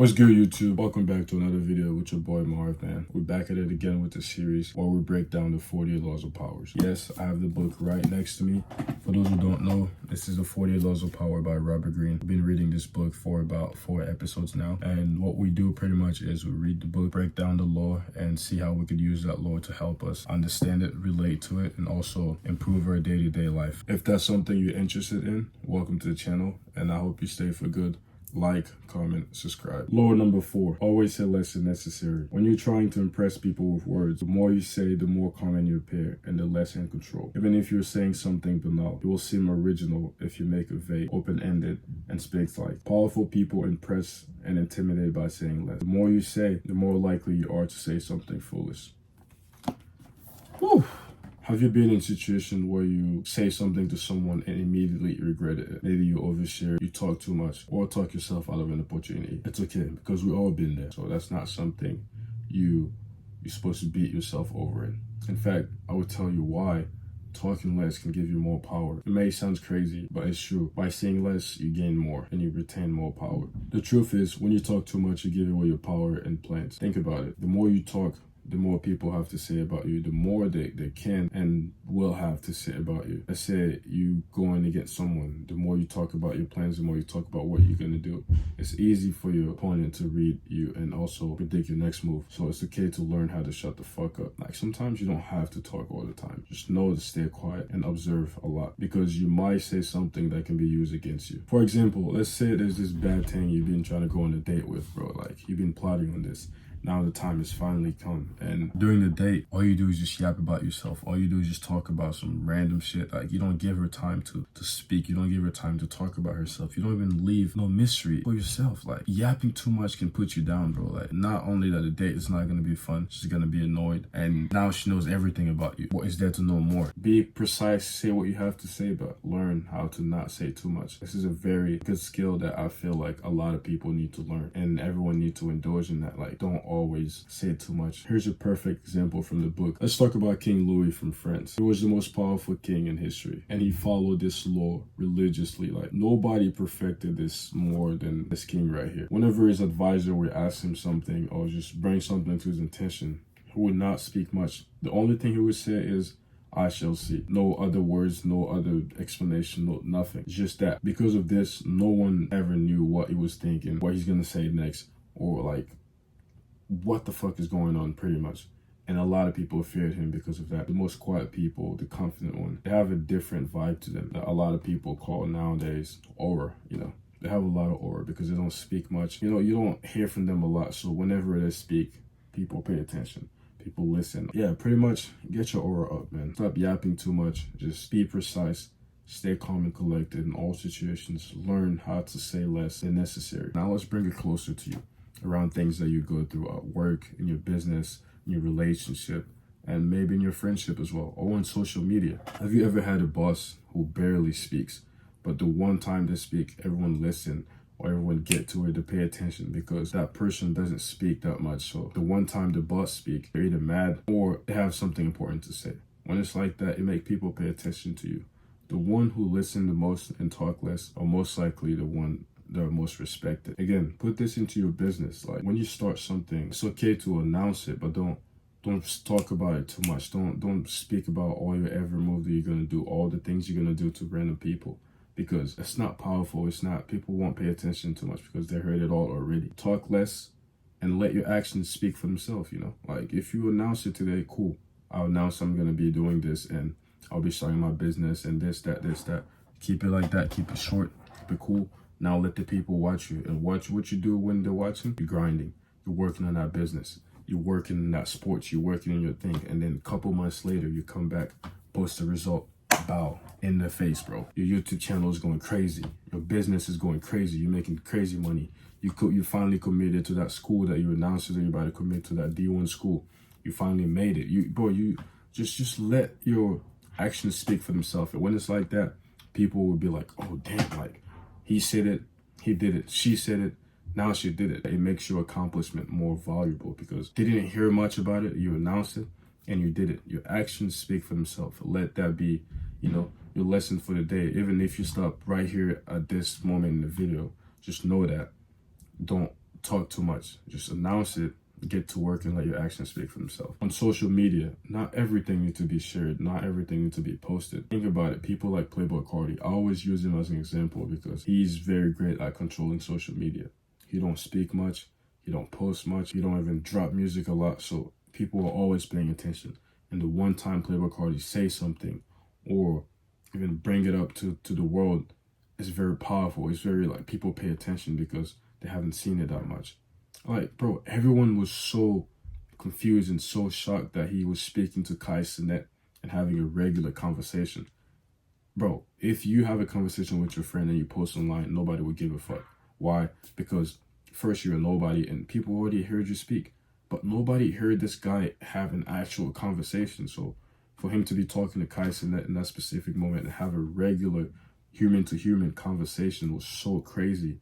What's good, YouTube? Welcome back to another video with your boy Marv, man. We're back at it again with the series where we break down the 48 Laws of Powers. Yes, I have the book right next to me. For those who don't know, this is the 48 Laws of Power by Robert Greene. I've been reading this book for about 4 episodes now. And what we do pretty much is we read the book, break down the law, and see how we could use that law to help us understand it, relate to it, and also improve our day-to-day life. If that's something you're interested in, welcome to the channel, and I hope you stay for good. Like, comment, subscribe. Law number 4, always say less than necessary. When you're trying to impress people with words, the more you say, the more common you appear, and the less in control. Even if you're saying something banal, it will seem original if you make it vague, open-ended, and speaks like. Powerful people impress and intimidate by saying less. The more you say, the more likely you are to say something foolish. Whew. Have you been in a situation where you say something to someone and immediately regretted it? Maybe you overshare, you talk too much, or talk yourself out of an opportunity. It's okay, because we've all been there. So that's not something you're supposed to beat yourself over in. In fact, I would tell you why talking less can give you more power. It may sound crazy, but it's true. By saying less, you gain more and you retain more power. The truth is, when you talk too much, you give away your power and plans. Think about it. The more you talk, the more people have to say about you, the more they can and will have to say about you. Let's say you going against someone, the more you talk about your plans, the more you talk about what you're going to do. It's easy for your opponent to read you and also predict your next move. So it's okay to learn how to shut the fuck up. Like, sometimes you don't have to talk all the time. Just know to stay quiet and observe a lot, because you might say something that can be used against you. For example, let's say there's this bad thing you've been trying to go on a date with, bro. Like, you've been plotting on this. Now the time has finally come, and during the date, all you do is just yap about yourself. All you do is just talk about some random shit. Like, you don't give her time to speak. You don't give her time to talk about herself. You don't even leave no mystery for yourself. Like, yapping too much can put you down, bro. Like, not only that the date is not gonna be fun, she's gonna be annoyed, and now she knows everything about you. What is there to know more? Be precise, say what you have to say, but learn how to not say too much. This is a very good skill that I feel like a lot of people need to learn, and everyone needs to indulge in that. Like, don't always say too much. Here's a perfect example from the book. Let's talk about King Louis from France. He was the most powerful king in history, and he followed this law religiously. Like, nobody perfected this more than this king right here. Whenever his advisor would ask him something or just bring something to his attention, he would not speak much. The only thing he would say is, "I shall see." No other words, no other explanation, no nothing. Just that. Because of this, no one ever knew what he was thinking, what he's gonna say next, or like what the fuck is going on, pretty much. And a lot of people feared him because of that. The most quiet people, the confident one, they have a different vibe to them that a lot of people call nowadays aura, you know. They have a lot of aura because they don't speak much. You know, you don't hear from them a lot. So whenever they speak, people pay attention. People listen. Yeah, pretty much get your aura up, man. Stop yapping too much. Just be precise. Stay calm and collected in all situations. Learn how to say less than necessary. Now let's bring it closer to you, around things that you go through at work, in your business, in your relationship, and maybe in your friendship as well, or on social media. Have you ever had a boss who barely speaks, but the one time they speak, everyone listen, or everyone get to it to pay attention because that person doesn't speak that much? So the one time the boss speak, they're either mad or they have something important to say. When it's like that, it makes people pay attention to you. The one who listen the most and talk less are most likely the one that are most respected. Again, put this into your business. Like, when you start something, it's okay to announce it, but don't talk about it too much. Don't speak about all your every move that you're gonna do, all the things you're gonna do to random people, because it's not powerful. It's not. People won't pay attention too much because they heard it all already. Talk less and let your actions speak for themselves. You know, like, if you announce it today, cool. I'll announce I'm gonna be doing this and I'll be starting my business and this, that. Keep it like that. Keep it short. Keep it cool. Now let the people watch you, and watch what you do when they're watching. You're grinding. You're working on that business. You're working in that sports. You're working in your thing. And then a couple months later, you come back, post the result, bow, in the face, bro. Your YouTube channel is going crazy. Your business is going crazy. You're making crazy money. You finally committed to that school that you announced that you're about to commit to, that D1 school. You finally made it. You just let your actions speak for themselves. And when it's like that, people will be like, oh, damn, like, he said it, he did it, she said it, now she did it. It makes your accomplishment more valuable because they didn't hear much about it. You announced it and you did it. Your actions speak for themselves. Let that be, you know, your lesson for the day. Even if you stop right here at this moment in the video, just know that don't talk too much. Just announce it, get to work, and let your actions speak for themselves. On social media, not everything needs to be shared, not everything needs to be posted. Think about it. People like Playboi Carti, I always use him as an example because he's very great at controlling social media. He don't speak much, he don't post much, he don't even drop music a lot, so people are always paying attention. And the one time Playboi Carti say something or even bring it up to the world, it's very powerful. It's very like people pay attention because they haven't seen it that much. Like, bro, everyone was so confused and so shocked that he was speaking to Kai Cenat and having a regular conversation. Bro, if you have a conversation with your friend and you post online, nobody would give a fuck. Why? Because first, you're a nobody and people already heard you speak, but nobody heard this guy have an actual conversation. So for him to be talking to Kai Cenat in that specific moment and have a regular human to human conversation was so crazy.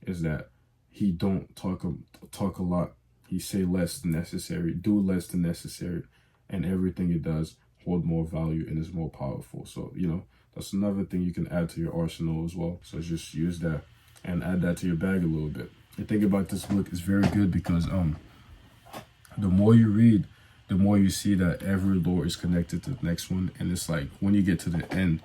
Is that he don't talk a lot. He say less than necessary, do less than necessary, and everything he does hold more value and is more powerful. So, you know, that's another thing you can add to your arsenal as well. So just use that and add that to your bag a little bit. The thing about this book is very good because the more you read, the more you see that every lore is connected to the next one. And it's like when you get to the end,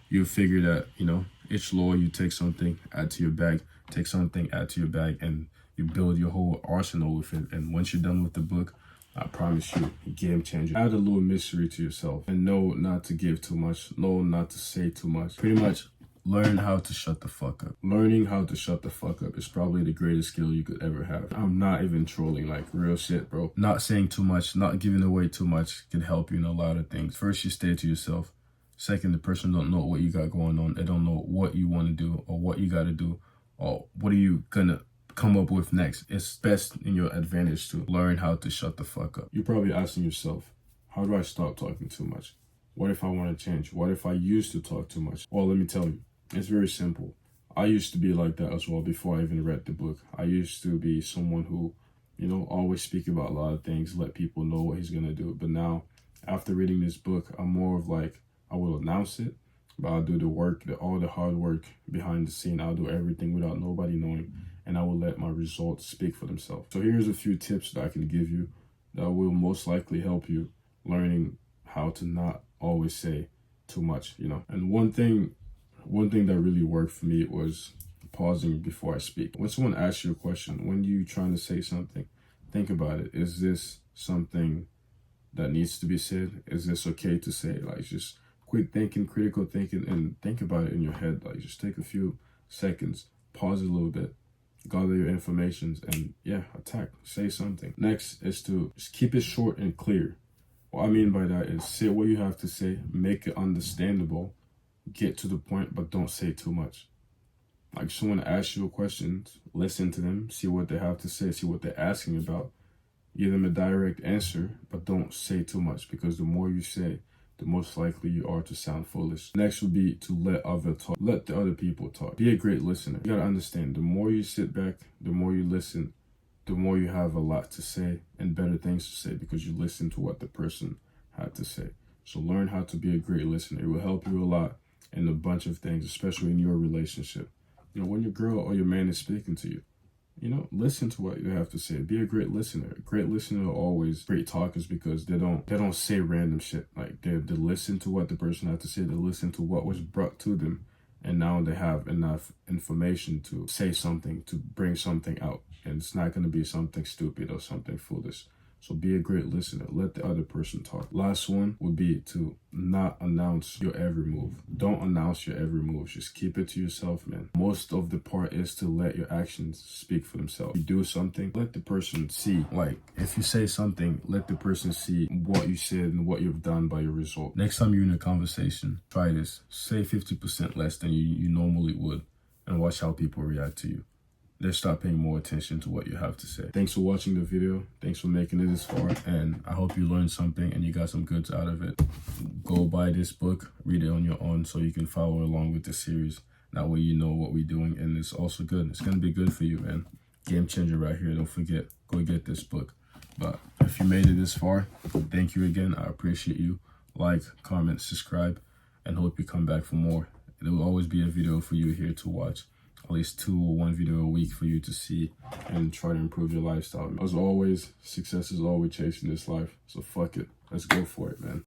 you figure that, you know, each lore you take something, add to your bag, take something, add to your bag, and you build your whole arsenal with it. And once you're done with the book, I promise you, game changer. Add a little mystery to yourself and know not to give too much, know not to say too much. Pretty much learn how to shut the fuck up. Learning how to shut the fuck up is probably the greatest skill you could ever have. I'm not even trolling, like real shit, bro. Not saying too much, not giving away too much can help you in a lot of things. First, you stay to yourself. Second, the person don't know what you got going on. They don't know what you want to do or what you got to do or what are you gonna come up with next. It's best in your advantage to learn how to shut the fuck up. You're probably asking yourself, how do I stop talking too much? What if I want to change? What if I used to talk too much? Well, let me tell you, it's very simple. I used to be like that as well before I even read the book. I used to be someone who, you know, always speak about a lot of things, let people know what he's gonna do. But now, after reading this book, I'm more of like, I will announce it, but I'll do the work, all the hard work behind the scene. I'll do everything without nobody knowing, and I will let my results speak for themselves. So here's a few tips that I can give you that will most likely help you learning how to not always say too much, you know. And one thing that really worked for me was pausing before I speak. When someone asks you a question, when you're trying to say something, think about it. Is this something that needs to be said? Is this okay to say? Like, just quick thinking, critical thinking, and think about it in your head. Like, just take a few seconds, pause a little bit, gather your informations, and yeah, attack, say something. Next is to just keep it short and clear. What I mean by that is say what you have to say, make it understandable, get to the point, but don't say too much. Like, someone asks you a question, listen to them, see what they have to say, see what they're asking about, give them a direct answer, but don't say too much, because the more you say, the most likely you are to sound foolish. Next would be to let the other people talk. Be a great listener. You gotta understand, the more you sit back, the more you listen, the more you have a lot to say and better things to say because you listen to what the person had to say. So learn how to be a great listener. It will help you a lot in a bunch of things, especially in your relationship. You know, when your girl or your man is speaking to you, you know, listen to what you have to say. Be a great listener. A great listener are always great talkers because they don't say random shit. Like, they listen to what the person had to say. They listen to what was brought to them, and now they have enough information to say something, to bring something out. And it's not going to be something stupid or something foolish. So be a great listener. Let the other person talk. Last one would be to not announce your every move. Don't announce your every move. Just keep it to yourself, man. Most of the part is to let your actions speak for themselves. You do something, let the person see. Like, if you say something, let the person see what you said and what you've done by your result. Next time you're in a conversation, try this. Say 50% less than you normally would, and watch how people react to you. They'll start paying more attention to what you have to say. Thanks for watching the video. Thanks for making it this far. And I hope you learned something and you got some goods out of it. Go buy this book, read it on your own so you can follow along with the series. That way you know what we're doing, and it's also good. It's going to be good for you, man. Game changer right here. Don't forget, go get this book. But if you made it this far, thank you again. I appreciate you. Like, comment, subscribe, and hope you come back for more. There will always be a video for you here to watch. at least 2 or 1 video a week for you to see and try to improve your lifestyle. As always, success is all we're chasing this life. So fuck it. Let's go for it, man.